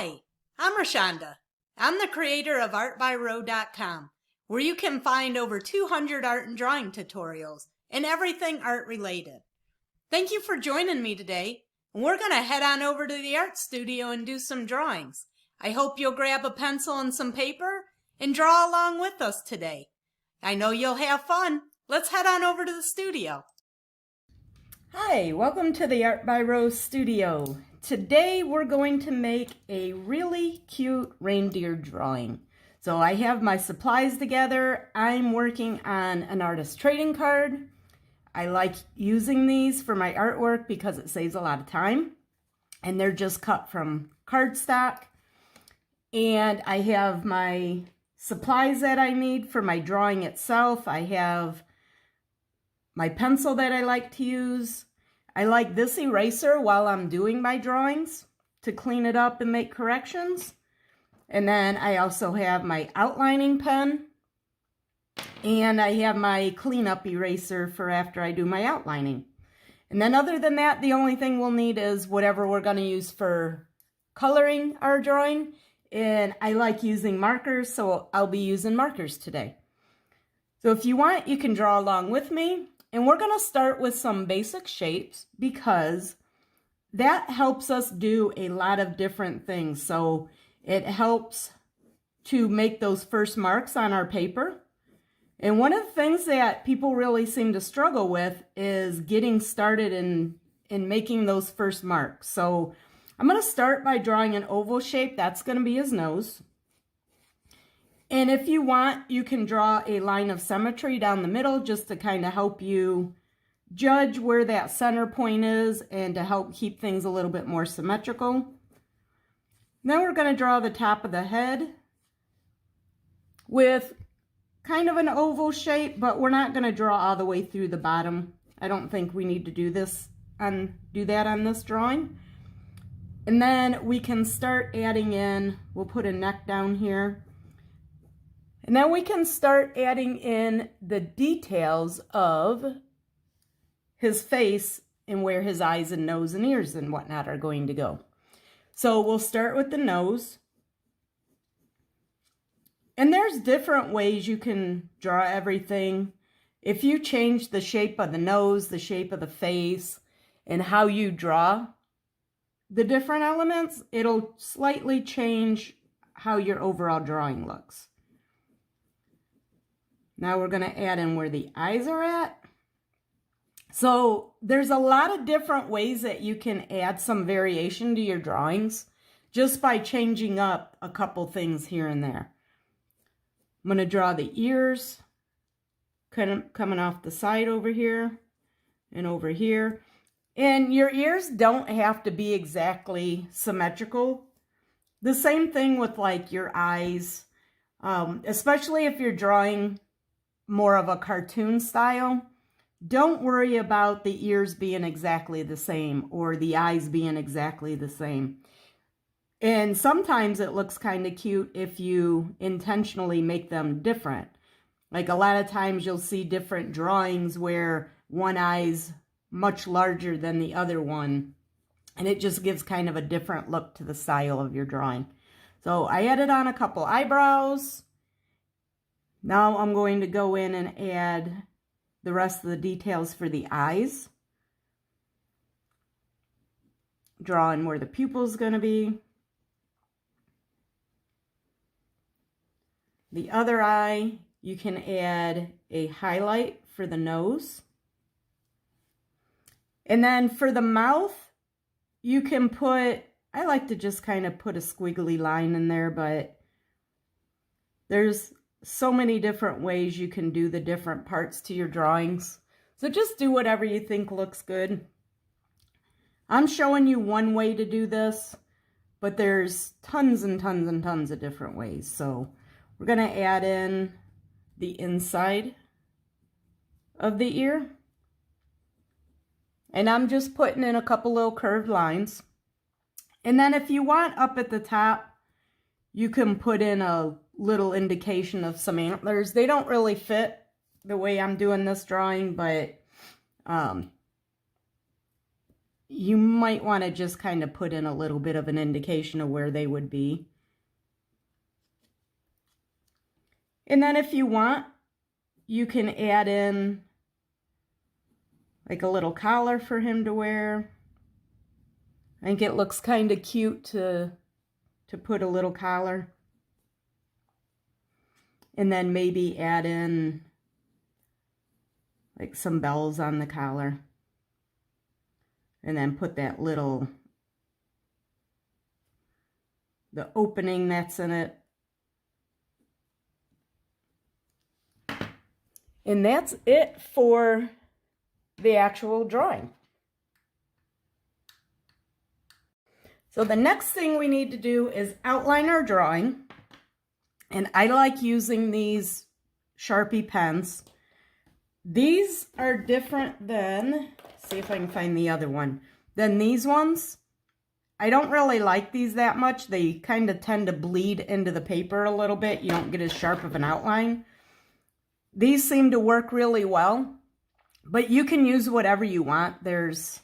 Hi, I'm Rashonda. I'm the creator of artbyrow.com, where you can find over 200 art and drawing tutorials and everything art related. Thank you for joining me today, and we're going to head on over to the art studio and do some drawings. I hope you'll grab a pencil and some paper and draw along with us today. I know you'll have fun. Let's head on over to the studio. Hi, welcome to the Art by Rose studio. Today we're going to make a really cute reindeer drawing. So I have my supplies together. I'm working on an artist trading card. I like using these for my artwork because it saves a lot of time. And they're just cut from cardstock. And I have my supplies that I need for my drawing itself. I have my pencil that I like to use. I like this eraser while I'm doing my drawings to clean it up and make corrections. And then I also have my outlining pen. And I have my cleanup eraser for after I do my outlining. And then other than that, the only thing we'll need is whatever we're going to use for coloring our drawing. And I like using markers, so I'll be using markers today. So if you want, you can draw along with me. And we're going to start with some basic shapes because that helps us do a lot of different things. So it helps to make those first marks on our paper. And one of the things that people really seem to struggle with is getting started in making those first marks. So I'm going to start by drawing an oval shape. That's going to be his nose. And if you want, you can draw a line of symmetry down the middle just to kind of help you judge where that center point is and to help keep things a little bit more symmetrical. Then we're going to draw the top of the head with kind of an oval shape, but we're not going to draw all the way through the bottom. I don't think we need to do that on this drawing. And then we can start adding in, we'll put a neck down here. And then we can start adding in the details of his face and where his eyes and nose and ears and whatnot are going to go. So we'll start with the nose. And there's different ways you can draw everything. If you change the shape of the nose, the shape of the face, and how you draw the different elements, it'll slightly change how your overall drawing looks. Now we're going to add in where the eyes are at. So there's a lot of different ways that you can add some variation to your drawings just by changing up a couple things here and there. I'm going to draw the ears kind of coming off the side over here and over here. And your ears don't have to be exactly symmetrical. The same thing with like your eyes, especially if you're drawing more of a cartoon style. Don't worry about the ears being exactly the same or the eyes being exactly the same. And sometimes it looks kind of cute if you intentionally make them different. Like a lot of times you'll see different drawings where one eye's much larger than the other one. And it just gives kind of a different look to the style of your drawing. So I added on a couple eyebrows. Now I'm going to go in and add the rest of the details for the eyes. Drawing where the pupil's going to be. The other eye, you can add a highlight for the nose. And then for the mouth, you can put, I like to just kind of put a squiggly line in there, but there's so many different ways you can do the different parts to your drawings. So just do whatever you think looks good. I'm showing you one way to do this, but there's tons and tons and tons of different ways. So we're going to add in the inside of the ear. And I'm just putting in a couple little curved lines. And then if you want up at the top, you can put in a little indication of some antlers. They don't really fit the way I'm doing this drawing, but you might want to just kind of put in a little bit of an indication of where they would be. And then if you want, you can add in like a little collar for him to wear. I think it looks kind of cute to put a little collar. And then maybe add in like some bells on the collar. And then put that little, the opening that's in it. And that's it for the actual drawing. So the next thing we need to do is outline our drawing. And I like using these Sharpie pens. These are different than, see if I can find the other one, than these ones. I don't really like these that much. They kind of tend to bleed into the paper a little bit. You don't get as sharp of an outline. These seem to work really well, but you can use whatever you want. There's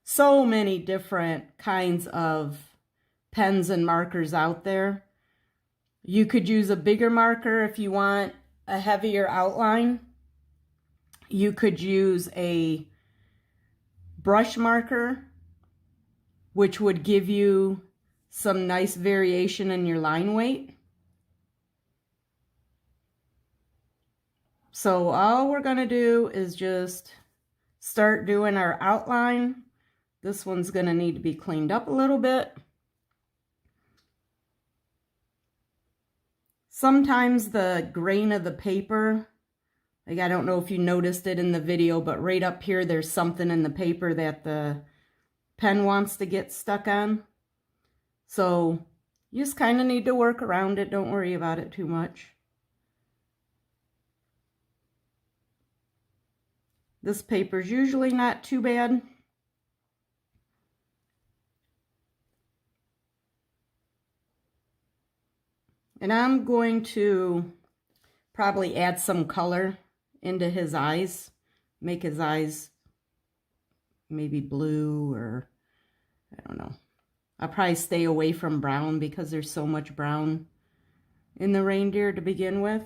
so many different kinds of pens and markers out there. You could use a bigger marker if you want a heavier outline. You could use a brush marker, which would give you some nice variation in your line weight. So all we're going to do is just start doing our outline. This one's going to need to be cleaned up a little bit. Sometimes the grain of the paper, like I don't know if you noticed it in the video, but right up here there's something in the paper that the pen wants to get stuck on. So you just kind of need to work around it. Don't worry about it too much. This paper's usually not too bad. And I'm going to probably add some color into his eyes. Make his eyes maybe blue, or I don't know. I'll probably stay away from brown because there's so much brown in the reindeer to begin with.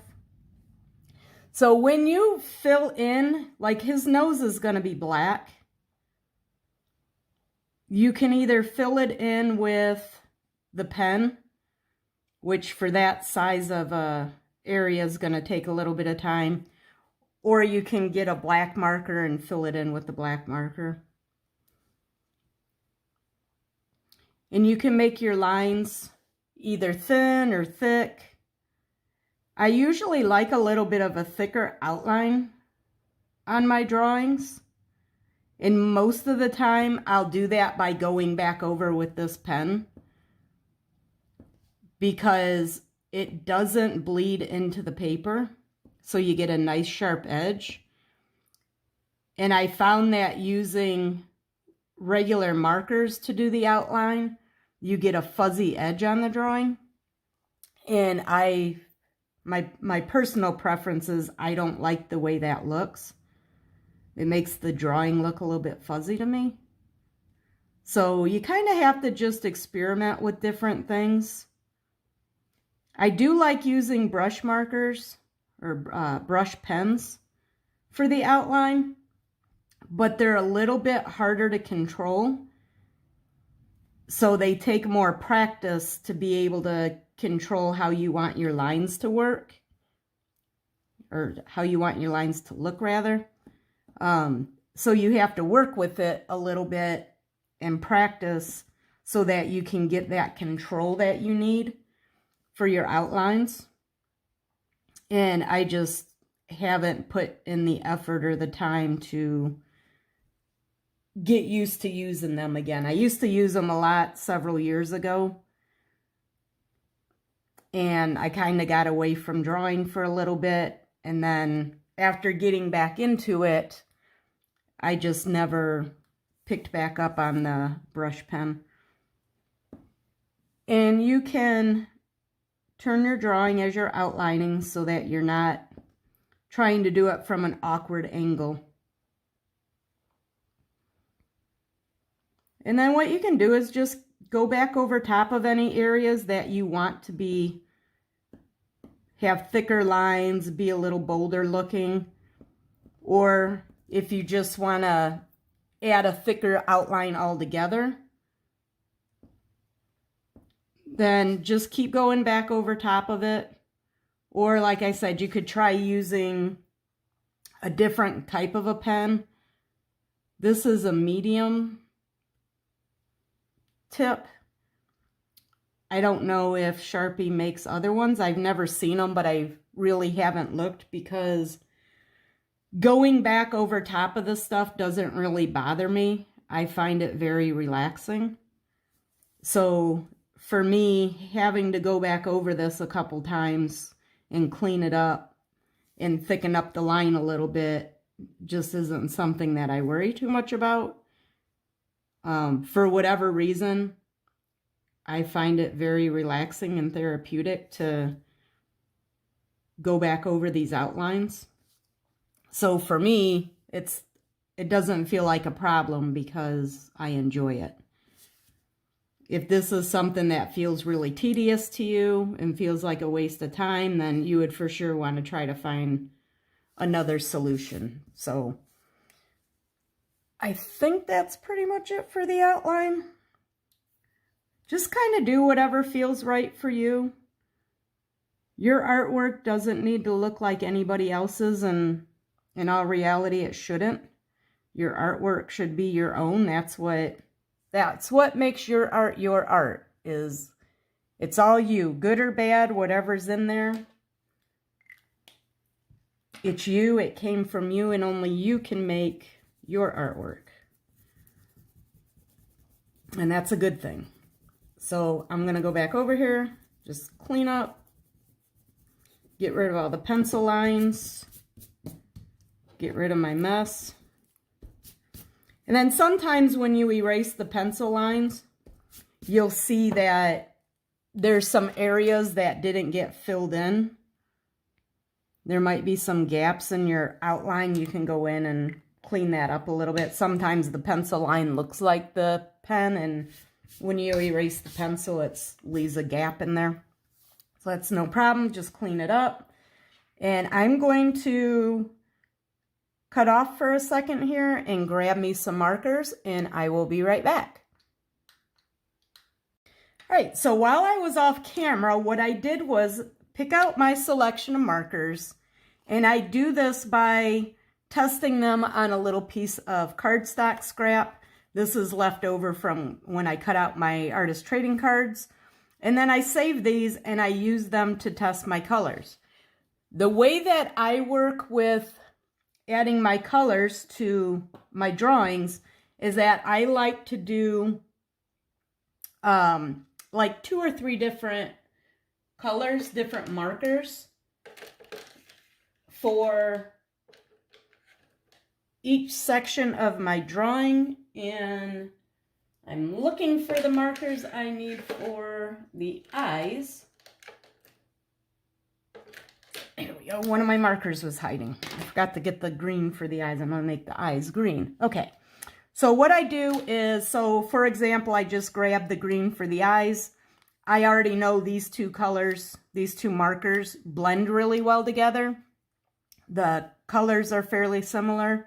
So when you fill in, like his nose is going to be black, you can either fill it in with the pen, which for that size of a area is going to take a little bit of time, or you can get a black marker and fill it in with the black marker. And you can make your lines either thin or thick. I usually like a little bit of a thicker outline on my drawings. And most of the time, I'll do that by going back over with this pen, because it doesn't bleed into the paper. So you get a nice sharp edge. And I found that using regular markers to do the outline, you get a fuzzy edge on the drawing. And my personal preference is I don't like the way that looks. It makes the drawing look a little bit fuzzy to me. So you kind of have to just experiment with different things. I do like using brush markers or brush pens for the outline, but they're a little bit harder to control. So they take more practice to be able to control how you want your lines to work, or how you want your lines to look, rather. So you have to work with it a little bit and practice so that you can get that control that you need for your outlines. And I just haven't put in the effort or the time to get used to using them again. I used to use them a lot several years ago, and I kind of got away from drawing for a little bit, and then after getting back into it, I just never picked back up on the brush pen. And you can turn your drawing as you're outlining so that you're not trying to do it from an awkward angle. And then what you can do is just go back over top of any areas that you want to have thicker lines, be a little bolder looking. Or if you just want to add a thicker outline altogether, then just keep going back over top of it. Or like I said, you could try using a different type of a pen. This is a medium tip. I don't know if Sharpie makes other ones. I've never seen them, but I really haven't looked, because going back over top of this stuff doesn't really bother me. I find it very relaxing. So for me, having to go back over this a couple times and clean it up and thicken up the line a little bit just isn't something that I worry too much about. For whatever reason, I find it very relaxing and therapeutic to go back over these outlines. So for me, it doesn't feel like a problem because I enjoy it. If this is something that feels really tedious to you and feels like a waste of time, then you would for sure want to try to find another solution. So I think that's pretty much it for the outline. Just kind of do whatever feels right for you. Your artwork doesn't need to look like anybody else's, and in all reality, it shouldn't. Your artwork should be your own. That's what makes your art, is it's all you, good or bad, whatever's in there. It's you, it came from you, and only you can make your artwork. And that's a good thing. So I'm going to go back over here, just clean up, get rid of all the pencil lines, get rid of my mess. And then sometimes when you erase the pencil lines, you'll see that there's some areas that didn't get filled in. There might be some gaps in your outline. You can go in and clean that up a little bit. Sometimes the pencil line looks like the pen, and when you erase the pencil, it leaves a gap in there. So that's no problem. Just clean it up. And I'm going to cut off for a second here and grab me some markers, and I will be right back. All right, so while I was off camera, what I did was pick out my selection of markers, and I do this by testing them on a little piece of cardstock scrap. This is left over from when I cut out my artist trading cards. And then I save these and I use them to test my colors. The way that I work with adding my colors to my drawings is that I like to do like 2 or 3 different colors, different markers for each section of my drawing. And I'm looking for the markers I need for the eyes. There we go. One of my markers was hiding. I forgot to get the green for the eyes. I'm going to make the eyes green. Okay. So what I do is, so for example, I just grabbed the green for the eyes. I already know these 2 colors, these 2 markers blend really well together. The colors are fairly similar.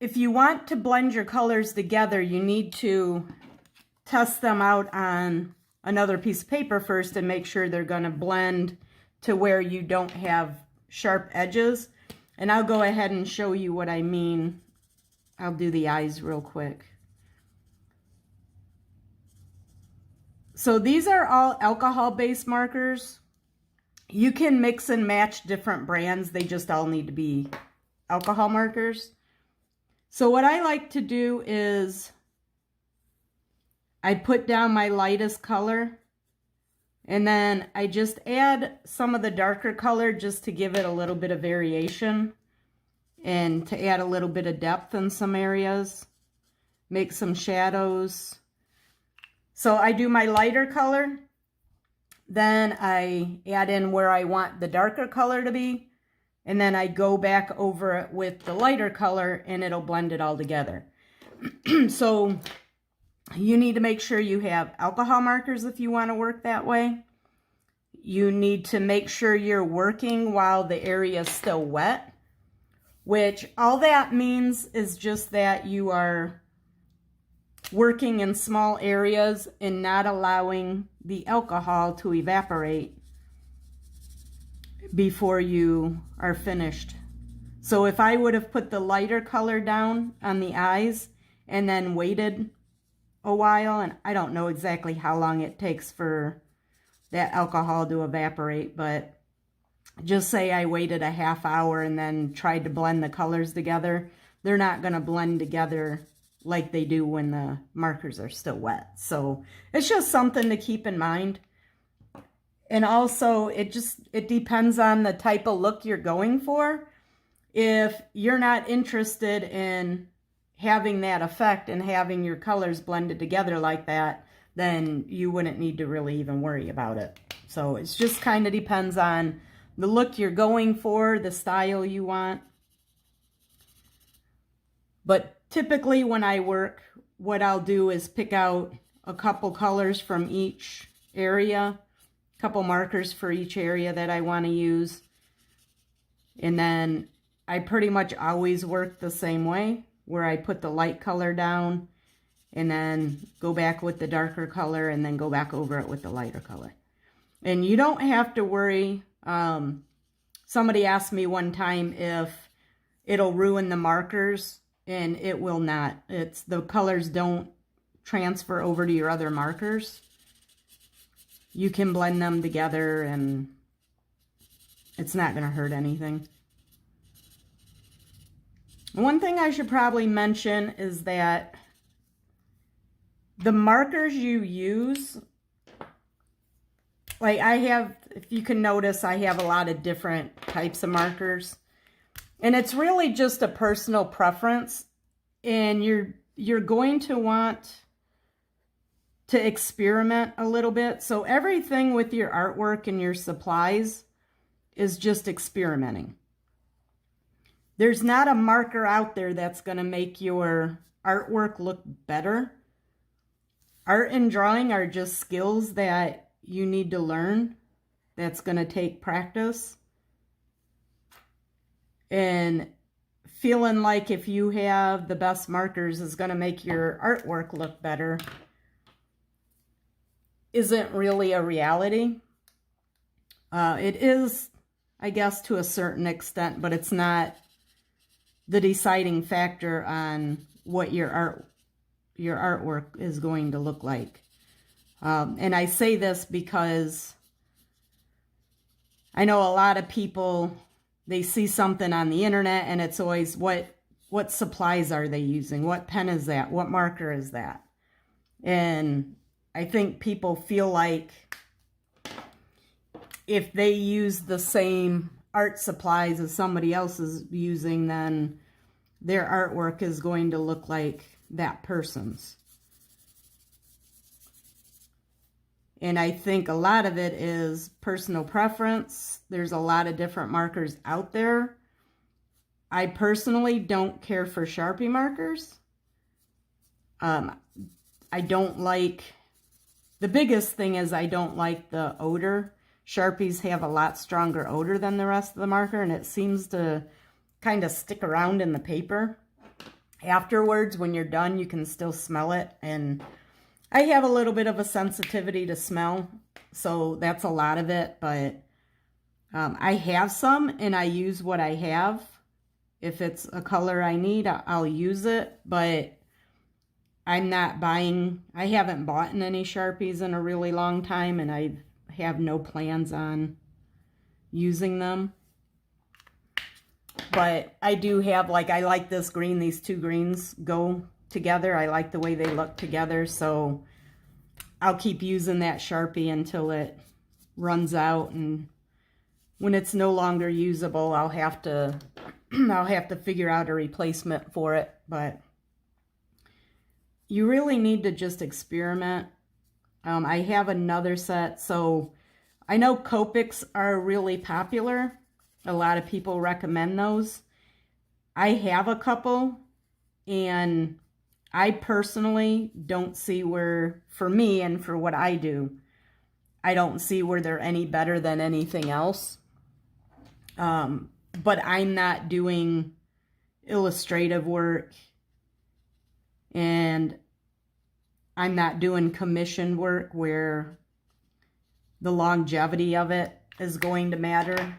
If you want to blend your colors together, you need to test them out on another piece of paper first and make sure they're going to blend to where you don't have sharp edges. And I'll go ahead and show you what I mean. I'll do the eyes real quick. So these are all alcohol-based markers. You can mix and match different brands. They just all need to be alcohol markers. So what I like to do is I put down my lightest color, and then I just add some of the darker color just to give it a little bit of variation and to add a little bit of depth in some areas, make some shadows. So I do my lighter color, then I add in where I want the darker color to be, and then I go back over it with the lighter color and it'll blend it all together. So you need to make sure you have alcohol markers if you want to work that way. You need to make sure you're working while the area is still wet, which all that means is just that you are working in small areas and not allowing the alcohol to evaporate before you are finished. So if I would have put the lighter color down on the eyes and then waited a while, and I don't know exactly how long it takes for that alcohol to evaporate, but just say I waited a half hour and then tried to blend the colors together, they're not going to blend together like they do when the markers are still wet. So it's just something to keep in mind. And also it depends on the type of look you're going for. If you're not interested in having that effect and having your colors blended together like that, then you wouldn't need to really even worry about it. So it's just kind of depends on the look you're going for, the style you want. But typically when I work, what I'll do is pick out a couple colors from each area, a couple markers for each area that I want to use. And then I pretty much always work the same way, where I put the light color down and then go back with the darker color and then go back over it with the lighter color. And you don't have to worry. Somebody asked me one time if it'll ruin the markers, and it will not. The colors don't transfer over to your other markers. You can blend them together and it's not going to hurt anything. One thing I should probably mention is that the markers you use, like I have, if you can notice, I have a lot of different types of markers. And it's really just a personal preference. And you're going to want to experiment a little bit. So everything with your artwork and your supplies is just experimenting. There's not a marker out there that's going to make your artwork look better. Art and drawing are just skills that you need to learn. That's going to take practice. And feeling like if you have the best markers is going to make your artwork look better isn't really a reality. It is, I guess, to a certain extent, but it's not the deciding factor on what your artwork is going to look like. And I say this because I know a lot of people, they see something on the internet and it's always what supplies are they using? What pen is that? What marker is that? And I think people feel like if they use the same art supplies as somebody else is using, then their artwork is going to look like that person's. And I think a lot of it is personal preference. There's a lot of different markers out there. I personally don't care for Sharpie markers. I don't like, the biggest thing is I don't like the odor. Sharpies have a lot stronger odor than the rest of the marker, and it seems to kind of stick around in the paper. Afterwards, when you're done, you can still smell it, and I have a little bit of a sensitivity to smell, so that's a lot of it, but I have some, and I use what I have. If it's a color I need, I'll use it, but I'm not buying, I haven't bought any Sharpies in a really long time, and I have no plans on using them. But I do have, like, I like this green. These two greens go together. I like the way they look together, so I'll keep using that Sharpie until it runs out, and when it's no longer usable, I'll have to figure out a replacement for it. But you really need to just experiment. I have another set, so I know Copics are really popular. A lot of people recommend those. I have a couple, and I personally don't see where, for me and for what I do, I don't see where they're any better than anything else. But I'm not doing illustrative work, and I'm not doing commissioned work where the longevity of it is going to matter.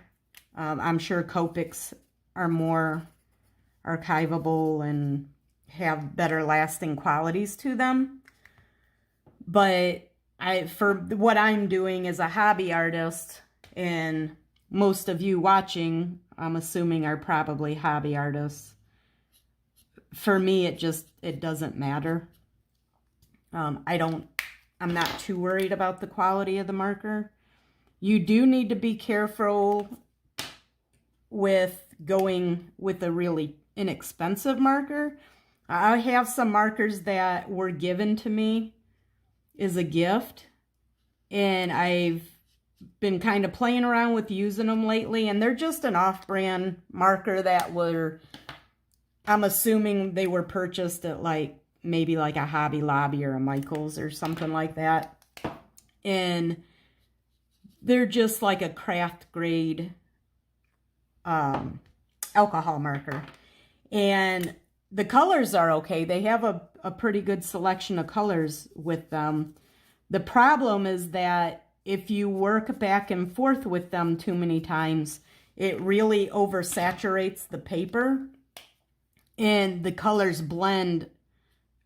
I'm sure Copics are more archivable and have better lasting qualities to them. But for what I'm doing as a hobby artist, and most of you watching, I'm assuming, are probably hobby artists. For me, it doesn't matter. I'm not too worried about the quality of the marker. You do need to be careful with going with a really inexpensive marker. I have some markers that were given to me as a gift, and I've been kind of playing around with using them lately, and they're just an off-brand marker that I'm assuming they were purchased at maybe like a Hobby Lobby or a Michael's or something like that. And they're just like a craft grade alcohol marker. And the colors are okay. They have a pretty good selection of colors with them. The problem is that if you work back and forth with them too many times, it really oversaturates the paper, and the colors blend,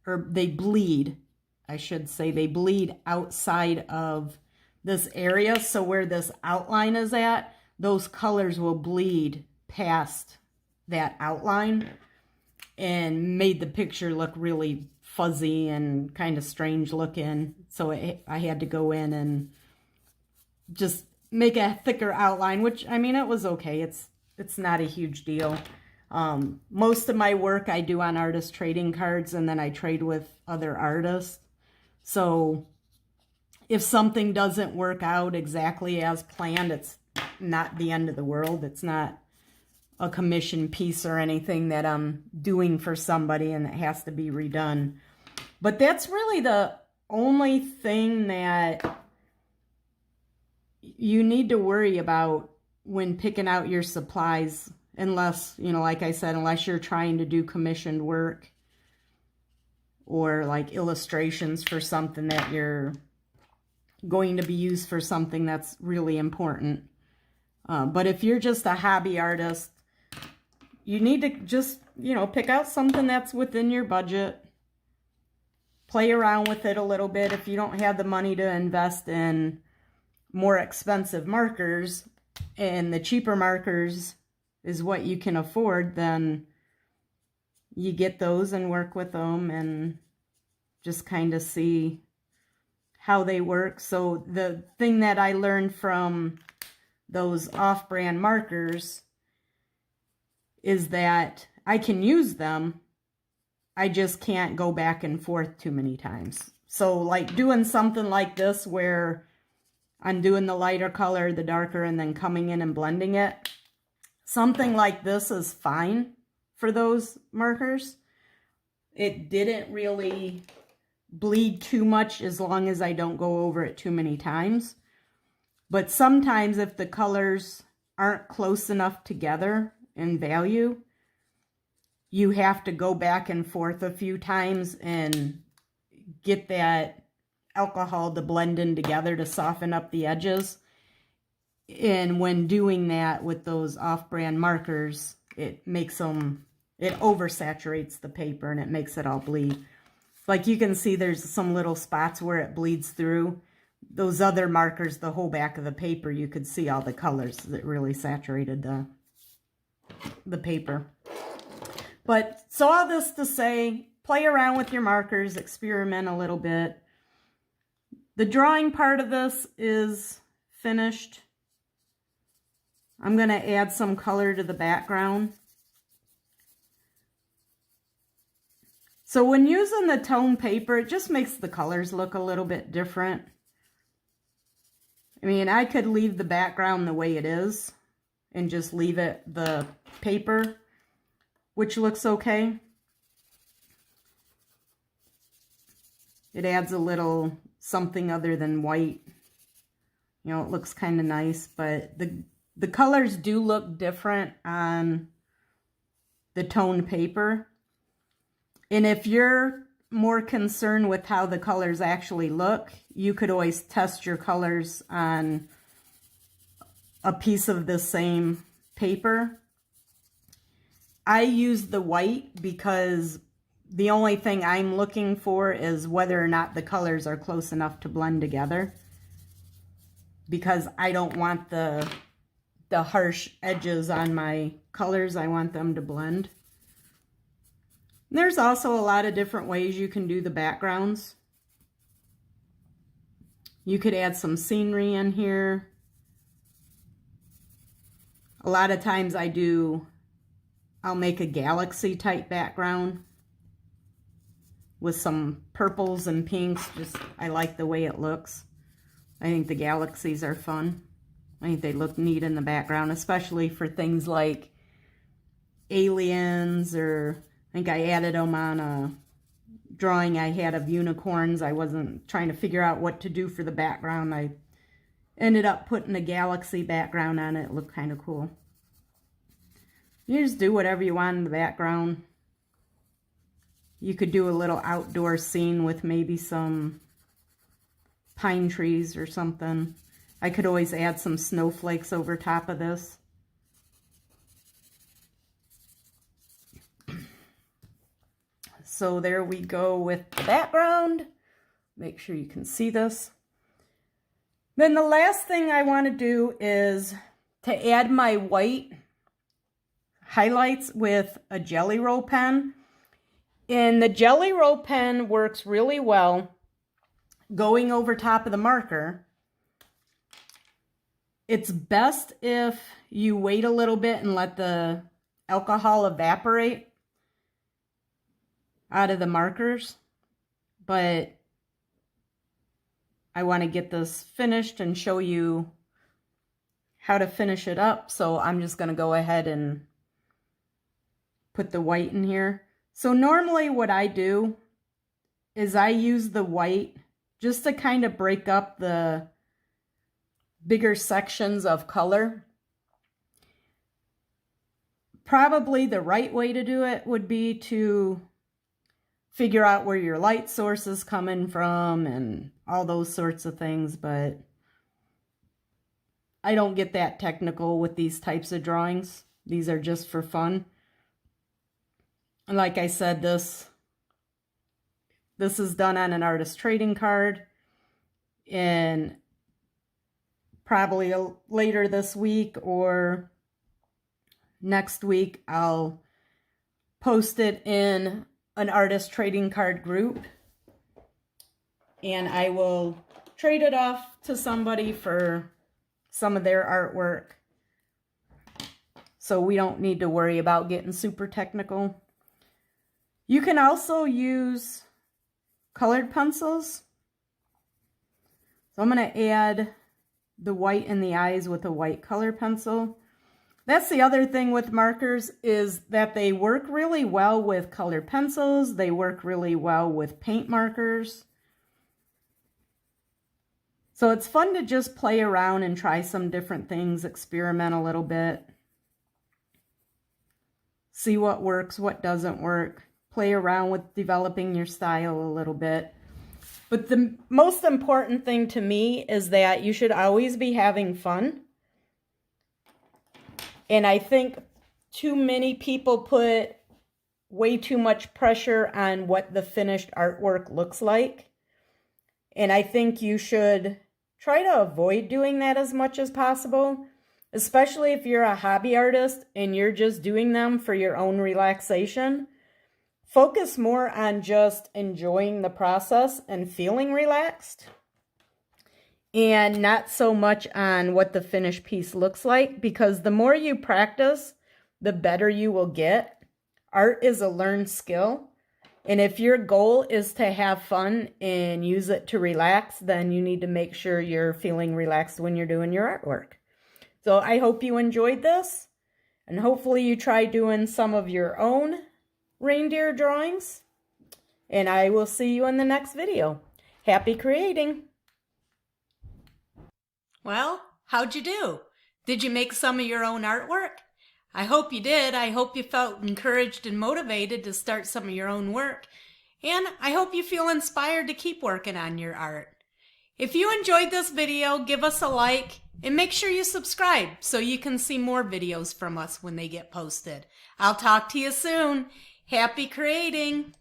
or they bleed, I should say. They bleed outside of this area. So where this outline is at, those colors will bleed past that outline and made the picture look really fuzzy and kind of strange looking. So I had to go in and just make a thicker outline, which, I mean, it was okay. It's not a huge deal. Most of my work I do on artist trading cards, and then I trade with other artists. So if something doesn't work out exactly as planned, it's not the end of the world. It's not a commission piece or anything that I'm doing for somebody and it has to be redone. But that's really the only thing that you need to worry about when picking out your supplies, unless, like I said, unless you're trying to do commissioned work or like illustrations for something that you're going to be used for something that's really important. But if you're just a hobby artist, you need to just, pick out something that's within your budget. Play around with it a little bit. If you don't have the money to invest in more expensive markers, and the cheaper markers is what you can afford, then you get those and work with them and just kind of see how they work. So the thing that I learned from those off-brand markers is that I can use them, I just can't go back and forth too many times. So like doing something like this where I'm doing the lighter color, the darker, and then coming in and blending it, something like this is fine for those markers. It didn't really bleed too much as long as I don't go over it too many times. But sometimes if the colors aren't close enough together in value, you have to go back and forth a few times and get that alcohol to blend in together to soften up the edges. And when doing that with those off-brand markers, it oversaturates the paper and it makes it all bleed. Like you can see there's some little spots where it bleeds through. Those other markers, the whole back of the paper, you could see all the colors that really saturated the paper. But so all this to say, play around with your markers, experiment a little bit. The drawing part of this is finished. I'm going to add some color to the background. So when using the tone paper, it just makes the colors look a little bit different. I mean, I could leave the background the way it is and just leave it the paper, which looks okay. It adds a little something other than white. You know, it looks kind of nice, but the colors do look different on the toned paper. And if you're more concerned with how the colors actually look, you could always test your colors on a piece of the same paper. I use the white because the only thing I'm looking for is whether or not the colors are close enough to blend together, because I don't want the harsh edges on my colors. I want them to blend. There's also a lot of different ways you can do the backgrounds. You could add some scenery in here. A lot of times I'll make a galaxy type background with some purples and pinks. I like the way it looks. I think the galaxies are fun. I think they look neat in the background, especially for things like aliens, or I think I added them on a drawing I had of unicorns. I wasn't trying to figure out what to do for the background. I ended up putting a galaxy background on it. It looked kind of cool. You just do whatever you want in the background. You could do a little outdoor scene with maybe some pine trees or something. I could always add some snowflakes over top of this. So there we go with the background. Make sure you can see this. Then the last thing I want to do is to add my white highlights with a Jelly Roll pen. And the Jelly Roll pen works really well going over top of the marker. It's best if you wait a little bit and let the alcohol evaporate out of the markers, but I want to get this finished and show you how to finish it up, so I'm just going to go ahead and put the white in here. So normally what I do is I use the white just to kind of break up the bigger sections of color. Probably the right way to do it would be to figure out where your light source is coming from and all those sorts of things, but I don't get that technical with these types of drawings. These are just for fun. And like I said, this is done on an artist trading card, and probably later this week or next week I'll post it in an artist trading card group, and I will trade it off to somebody for some of their artwork, so we don't need to worry about getting super technical. You can also use colored pencils. So I'm going to add the white in the eyes with a white color pencil. That's the other thing with markers, is that they work really well with colored pencils. They work really well with paint markers. So it's fun to just play around and try some different things, experiment a little bit. See what works, what doesn't work. Play around with developing your style a little bit. But the most important thing to me is that you should always be having fun. And I think too many people put way too much pressure on what the finished artwork looks like. And I think you should try to avoid doing that as much as possible, especially if you're a hobby artist and you're just doing them for your own relaxation. Focus more on just enjoying the process and feeling relaxed, and not so much on what the finished piece looks like, because the more you practice, the better you will get. Art is a learned skill, and if your goal is to have fun and use it to relax, then you need to make sure you're feeling relaxed when you're doing your artwork. So I hope you enjoyed this, and hopefully you try doing some of your own reindeer drawings. And I will see you in the next video. Happy creating! Well, how'd you do? Did you make some of your own artwork? I hope you did. I hope you felt encouraged and motivated to start some of your own work. And I hope you feel inspired to keep working on your art. If you enjoyed this video, give us a like and make sure you subscribe so you can see more videos from us when they get posted. I'll talk to you soon. Happy creating!